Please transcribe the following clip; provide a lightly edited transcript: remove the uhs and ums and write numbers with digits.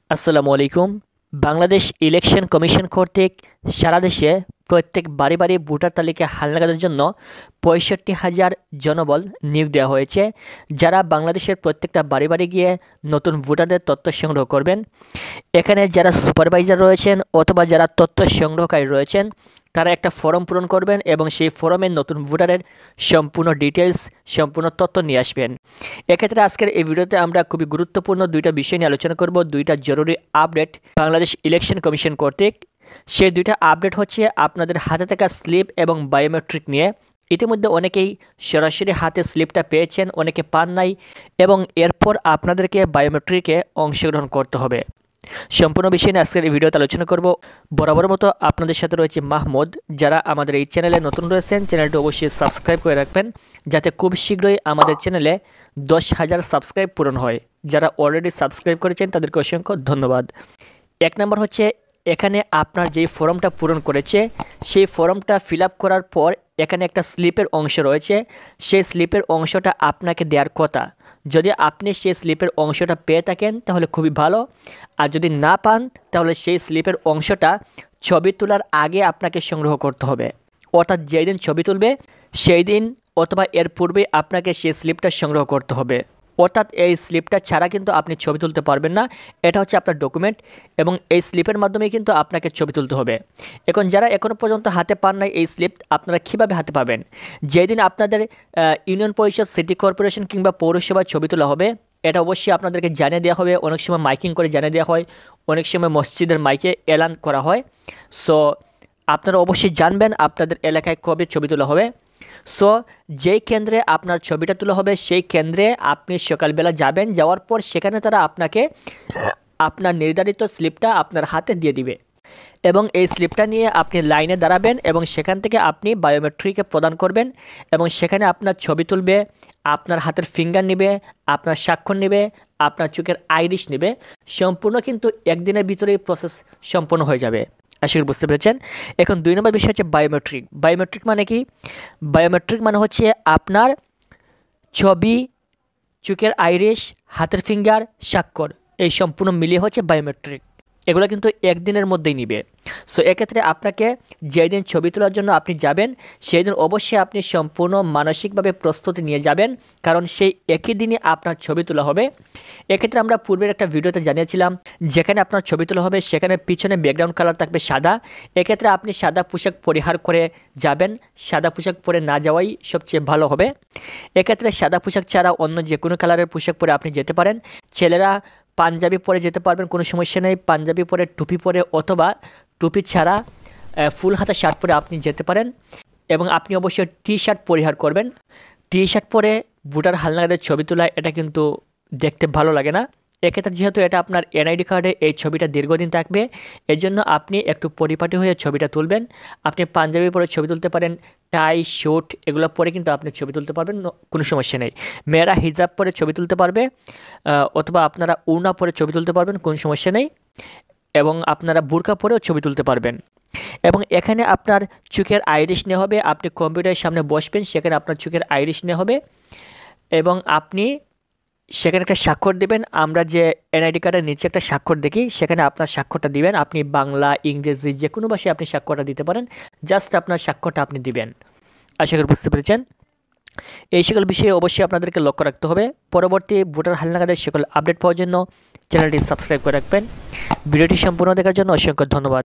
আসসালামু আলাইকুম। Bangladesh election commission কর্তৃক সারা দেশে প্রত্যেক বাড়ি বাড়ি ভোটার তালিকা হালনাগাদের জন্য ৬৫,০০০ জনবল নিয়োগ দেওয়া হয়েছে, যারা বাংলাদেশের প্রত্যেকটা বাড়ি বাড়ি গিয়ে নতুন ভোটারদের তথ্য সংগ্রহ করবেন। এখানে যারা সুপারভাইজার রয়েছেন অথবা যারা তথ্য সংগ্রহকারী রয়েছেন, তারা একটা ফর্ম পূরণ করবেন এবং সেই ফর্মে নতুন ভোটারের সম্পূর্ণ ডিটেলস, সম্পূর্ণ তথ্য নিয়ে আসবেন। এক্ষেত্রে আজকের এই ভিডিওতে আমরা খুবই গুরুত্বপূর্ণ দুইটা বিষয় নিয়ে আলোচনা করব, দুইটা জরুরি আপডেট বাংলাদেশ ইলেকশন কমিশন কর্তৃক। সেই দুইটা আপডেট হচ্ছে আপনাদের হাতে থাকা স্লিপ এবং বায়োমেট্রিক নিয়ে। ইতিমধ্যে অনেকেই সরাসরি হাতে স্লিপটা পেয়েছেন, অনেকে পান নাই, এবং এরপর আপনাদেরকে বায়োমেট্রিকে অংশগ্রহণ করতে হবে। সম্পূর্ণ বিষয় নিয়ে আজকের এই ভিডিওতে আলোচনা করব। বরাবর মতো আপনাদের সাথে রয়েছে মাহমুদ। যারা আমাদের এই চ্যানেলে নতুন রয়েছেন, চ্যানেলটি অবশ্যই সাবস্ক্রাইব করে রাখবেন, যাতে খুব শীঘ্রই আমাদের চ্যানেলে 10,000 সাবস্ক্রাইব পূরণ হয়। যারা অলরেডি সাবস্ক্রাইব করেছেন তাদেরকে অসংখ্য ধন্যবাদ। এক নম্বর হচ্ছে, এখানে আপনার যেই ফর্মটা পূরণ করেছে সেই ফর্মটা ফিল আপ করার পর এখানে একটা স্লিপের অংশ রয়েছে। সেই স্লিপের অংশটা আপনাকে দেওয়ার কথা। যদি আপনি সেই স্লিপের অংশটা পেয়ে থাকেন তাহলে খুবই ভালো, আর যদি না পান তাহলে সেই স্লিপের অংশটা ছবি তোলার আগে আপনাকে সংগ্রহ করতে হবে। অর্থাৎ যেই দিন ছবি তুলবে সেই দিন অথবা এর পূর্বেই আপনাকে সেই স্লিপটা সংগ্রহ করতে হবে। অর্থাৎ এই স্লিপটা ছাড়া কিন্তু আপনি ছবি তুলতে পারবেন না। এটা হচ্ছে আপনার ডকুমেন্ট, এবং এই স্লিপের মাধ্যমেই কিন্তু আপনাকে ছবি তুলতে হবে। এখন যারা এখনও পর্যন্ত হাতে পান নাই এই স্লিপ, আপনারা কীভাবে হাতে পাবেন? যেদিন আপনাদের ইউনিয়ন পরিষদ, সিটি কর্পোরেশন কিংবা পৌরসভায় ছবি তোলা হবে, এটা অবশ্যই আপনাদেরকে জানিয়ে দেওয়া হবে। অনেক সময় মাইকিং করে জানিয়ে দেওয়া হয়, অনেক সময় মসজিদের মাইকে এলান করা হয়। সো আপনারা অবশ্যই জানবেন আপনাদের এলাকায় কবে ছবি তোলা হবে। সো যেই কেন্দ্রে আপনার ছবিটা তোলা হবে সেই কেন্দ্রে আপনি সকালবেলা যাবেন। যাওয়ার পর সেখানে তারা আপনাকে আপনার নির্ধারিত স্লিপটা আপনার হাতে দিয়ে দিবে, এবং এই স্লিপটা নিয়ে আপনি লাইনে দাঁড়াবেন এবং সেখান থেকে আপনি বায়োমেট্রিকে প্রদান করবেন, এবং সেখানে আপনার ছবি তুলবে, আপনার হাতের ফিঙ্গার নেবে, আপনার স্বাক্ষর নেবে, আপনার চোখের আইরিশ নেবে। সম্পূর্ণ কিন্তু একদিনের ভিতরেই প্রসেস সম্পূর্ণ হয়ে যাবে। আশা করি বুঝতে পেরেছেন। এখন 2 নম্বর বিষয় হচ্ছে বায়োমেট্রিক। বায়োমেট্রিক মানে কি? বায়োমেট্রিক মানে হচ্ছে আপনার ছবি, চোখের আইরিশ, হাতের ফিঙ্গার, স্বাক্ষর, এই সম্পূর্ণ মিলিয়ে হচ্ছে বায়োমেট্রিক। এগুলো কিন্তু একদিনের মধ্যেই নিবে। সো এক্ষেত্রে আপনাকে যেই দিন ছবি তোলার জন্য আপনি যাবেন সেই দিন অবশ্যই আপনি সম্পূর্ণ মানসিকভাবে প্রস্তুতি নিয়ে যাবেন, কারণ সেই একই দিনে আপনার ছবি তোলা হবে। এক্ষেত্রে আমরা পূর্বের একটা ভিডিওতে জানিয়েছিলাম, যেখানে আপনার ছবি তোলা হবে সেখানে পিছনে ব্যাকগ্রাউন্ড কালার থাকবে সাদা। এক্ষেত্রে আপনি সাদা পোশাক পরিহার করে যাবেন, সাদা পোশাক পরে না যাওয়াই সবচেয়ে ভালো হবে। এক্ষেত্রে সাদা পোশাক ছাড়া অন্য যে কোনো কালারের পোশাক পরে আপনি যেতে পারেন। ছেলেরা পাঞ্জাবি পরে যেতে পারবেন, কোনো সমস্যা নেই। পাঞ্জাবি পরে, টুপি পরে, অথবা টুপি ছাড়া ফুল হাতা শার্ট পরে আপনি যেতে পারেন, এবং আপনি অবশ্যই টি শার্ট পরিহার করবেন। টি শার্ট পরে ভোটার হালনাগাদের ছবি তোলা, এটা কিন্তু দেখতে ভালো লাগে না। এক্ষেত্রে যেহেতু এটা আপনার এনআইডি কার্ডে এই ছবিটা দীর্ঘদিন থাকবে, এর জন্য আপনি একটু পরিপাটি হয়ে ছবিটা তুলবেন। আপনি পাঞ্জাবি পরে ছবি তুলতে পারেন, টাই, শুট এগুলো পরে কিন্তু আপনি ছবি তুলতে পারবেন, কোনো সমস্যা নেই। মেয়েরা হিজাব পরে ছবি তুলতে পারবে, অথবা আপনারা উড়না পরে ছবি তুলতে পারবেন, কোনো সমস্যা নেই। এবং আপনারা বোরকা পরেও ছবি তুলতে পারবেন। এবং এখানে আপনার চোখের আইরিশ নেওয়া হবে। আপনি কম্পিউটারের সামনে বসবেন, সেখানে আপনার চোখের আইরিশ নেওয়া হবে, এবং আপনি সেখানে একটা স্বাক্ষর দেবেন। আমরা যে এনআইডি কার্ডের নিচে একটা স্বাক্ষর দেখি, সেখানে আপনার স্বাক্ষরটা দিবেন। আপনি বাংলা, ইংরেজি যে কোনো ভাষায় আপনি স্বাক্ষরটা দিতে পারেন, জাস্ট আপনার স্বাক্ষরটা আপনি দিবেন। আশা করি বুঝতে পেরেছেন। এই সকল বিষয়ে অবশ্যই আপনাদেরকে লক্ষ্য রাখতে হবে। পরবর্তী ভোটার হালনাগাদের সকল আপডেট পাওয়ার জন্য চ্যানেলটি সাবস্ক্রাইব করে রাখবেন। ভিডিওটি সম্পূর্ণ দেখার জন্য অসংখ্য ধন্যবাদ।